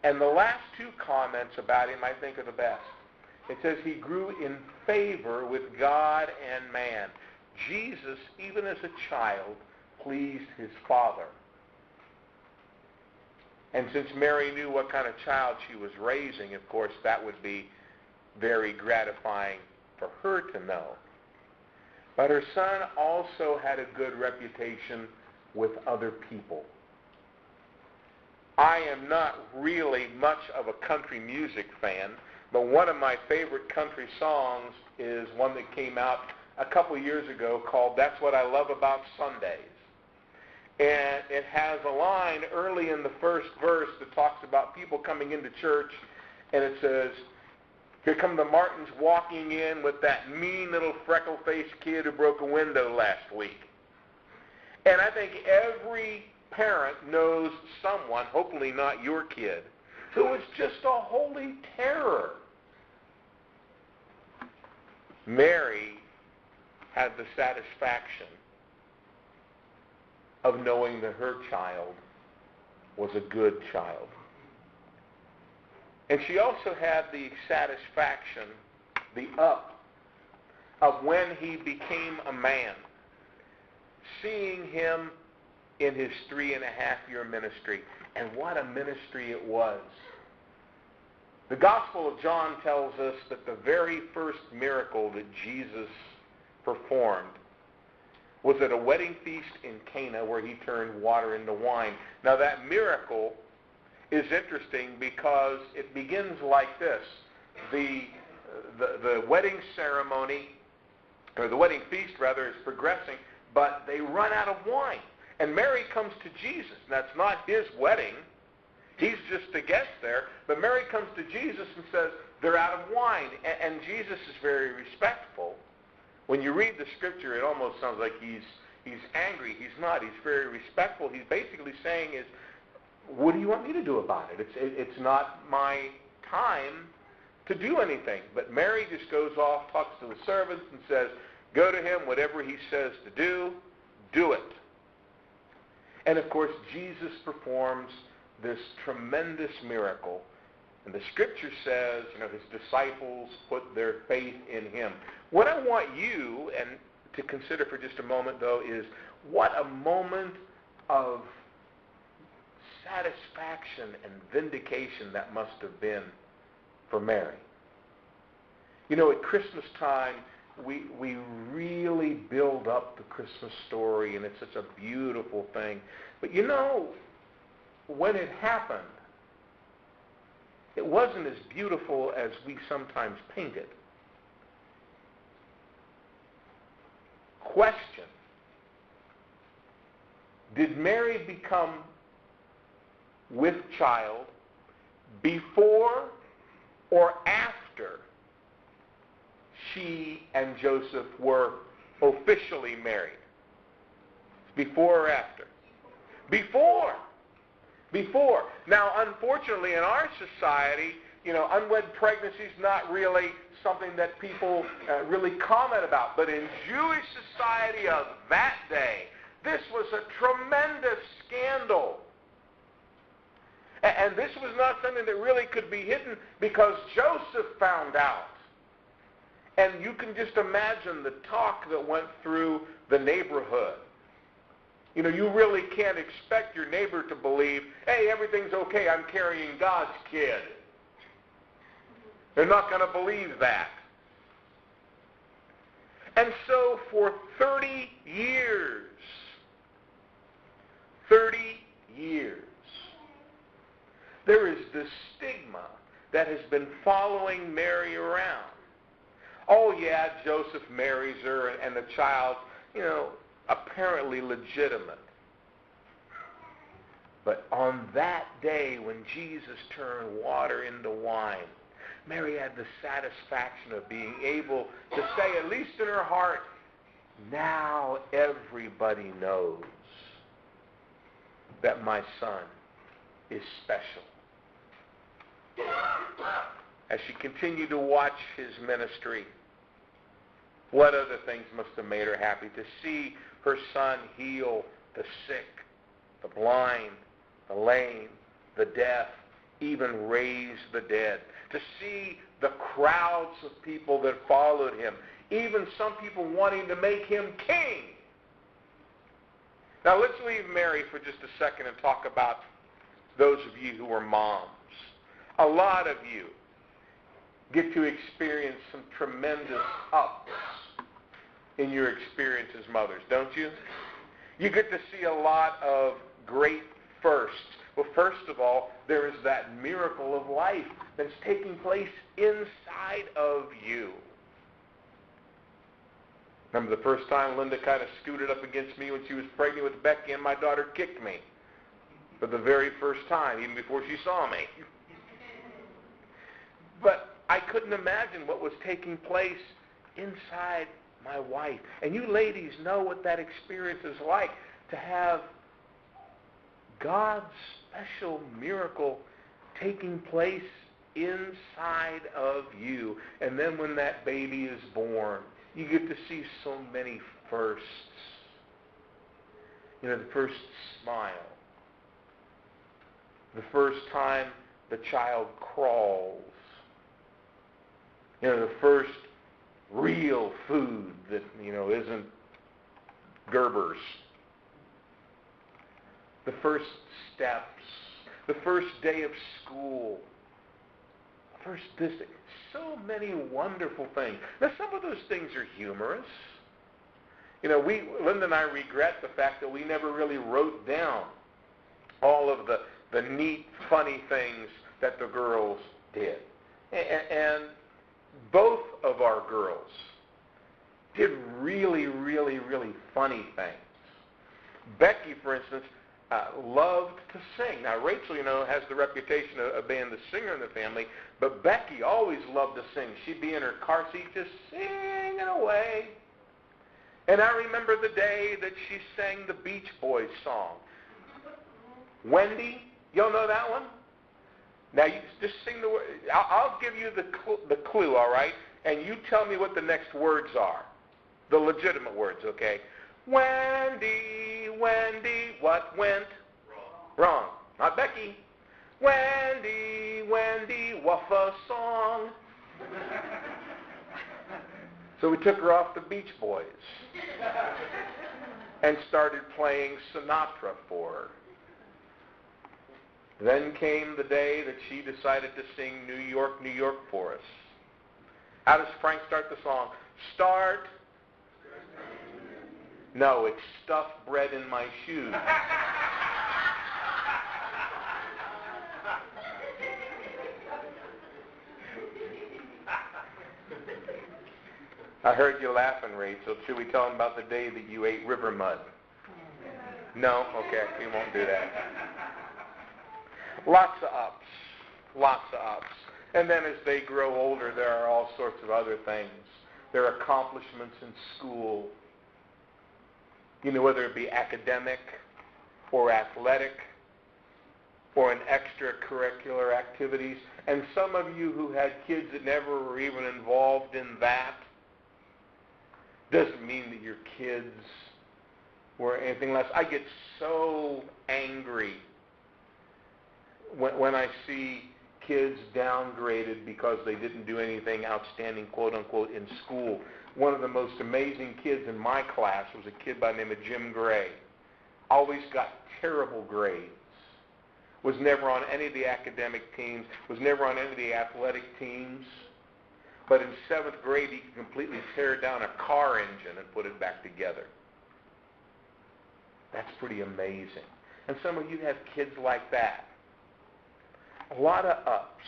And the last two comments about him I think are the best. It says he grew in favor with God and man. Jesus, even as a child, pleased his Father. And since Mary knew what kind of child she was raising, of course, that would be very gratifying for her to know. But her son also had a good reputation with other people. I am not really much of a country music fan, but one of my favorite country songs is one that came out a couple years ago called "That's What I Love About Sundays." And it has a line early in the first verse that talks about people coming into church, and it says, "Here come the Martins walking in with that mean little freckle-faced kid who broke a window last week." And I think every parent knows someone, hopefully not your kid, who is just a holy terror. Mary had the satisfaction of knowing that her child was a good child. And she also had the satisfaction, of when he became a man, seeing him in his 3.5-year ministry. And what a ministry it was. The Gospel of John tells us that the very first miracle that Jesus performed was at a wedding feast in Cana where he turned water into wine. Now that miracle is interesting because it begins like this. The wedding ceremony, or the wedding feast rather, is progressing, but they run out of wine. And Mary comes to Jesus. That's not his wedding. He's just a guest there. But Mary comes to Jesus and says, they're out of wine. And Jesus is very respectful. When you read the scripture, it almost sounds like he's angry. He's not. He's very respectful. He's basically saying is, what do you want me to do about it? It's not my time to do anything. But Mary just goes off, talks to the servants, and says, go to him, whatever he says to do, do it. And of course, Jesus performs this tremendous miracle. And the scripture says, his disciples put their faith in him. What I want you to consider for just a moment, though, is what a moment of satisfaction and vindication that must have been for Mary. At Christmas time, we really build up the Christmas story, and it's such a beautiful thing. But when it happened, it wasn't as beautiful as we sometimes paint it. Question: did Mary become with child before or after she and Joseph were officially married? Before or after? Before. Before. Now, unfortunately, in our society, unwed pregnancy is not really something that people really comment about. But in Jewish society of that day, this was a tremendous scandal. And this was not something that really could be hidden because Joseph found out. And you can just imagine the talk that went through the neighborhood. You really can't expect your neighbor to believe, hey, everything's okay, I'm carrying God's kid. They're not going to believe that. And so for 30 years, there is this stigma that has been following Mary around. Oh yeah, Joseph marries her and the child, apparently legitimate. But on that day when Jesus turned water into wine, Mary had the satisfaction of being able to say, at least in her heart, now everybody knows that my son is special. As she continued to watch his ministry, what other things must have made her happy? To see her son heal the sick, the blind, the lame, the deaf, even raise the dead, to see the crowds of people that followed him, even some people wanting to make him king. Now let's leave Mary for just a second and talk about those of you who are moms. A lot of you get to experience some tremendous ups in your experience as mothers, don't you? You get to see a lot of great firsts. Well, first of all, there is that miracle of life that's taking place inside of you. Remember the first time Linda kind of scooted up against me when she was pregnant with Becky, and my daughter kicked me for the very first time, even before she saw me. But I couldn't imagine what was taking place inside my wife. And you ladies know what that experience is like, to have God's special miracle taking place inside of you. And then when that baby is born, you get to see so many firsts. You know, the first smile, the first time the child crawls, you know, the first real food that, you know, isn't Gerber's, the first steps, the first day of school, first visit. So many wonderful things. Now, some of those things are humorous. You know, Linda and I regret the fact that we never really wrote down all of the neat, funny things that the girls did. And both of our girls did really, really, really funny things. Becky, for instance, loved to sing. Now, Rachel, you know, has the reputation of being the singer in the family, but Becky always loved to sing. She'd be in her car seat just singing away. And I remember the day that she sang the Beach Boys song. Wendy, you'll know that one? Now, you just sing the word. I'll give you the clue, all right? And you tell me what the next words are. The legitimate words, okay? Wendy, Wendy, what went wrong? Not Becky. Wendy, Wendy, what a song. So we took her off the Beach Boys and started playing Sinatra for her. Then came the day that she decided to sing New York, New York for us. How does Frank start the song? Start. No, it's stuffed bread in my shoes. I heard you laughing, Rachel. Should we tell them about the day that you ate river mud? No? Okay, we won't do that. Lots of ups. Lots of ups. And then as they grow older, there are all sorts of other things. There are accomplishments in school. You know, whether it be academic or athletic or in extracurricular activities. And some of you who had kids that never were even involved in that, doesn't mean that your kids were anything less. I get so angry when I see kids downgraded because they didn't do anything outstanding, quote unquote, in school. One of the most amazing kids in my class was a kid by the name of Jim Gray. Always got terrible grades. Was never on any of the academic teams. Was never on any of the athletic teams. But in 7th grade, he could completely tear down a car engine and put it back together. That's pretty amazing. And some of you have kids like that. A lot of ups.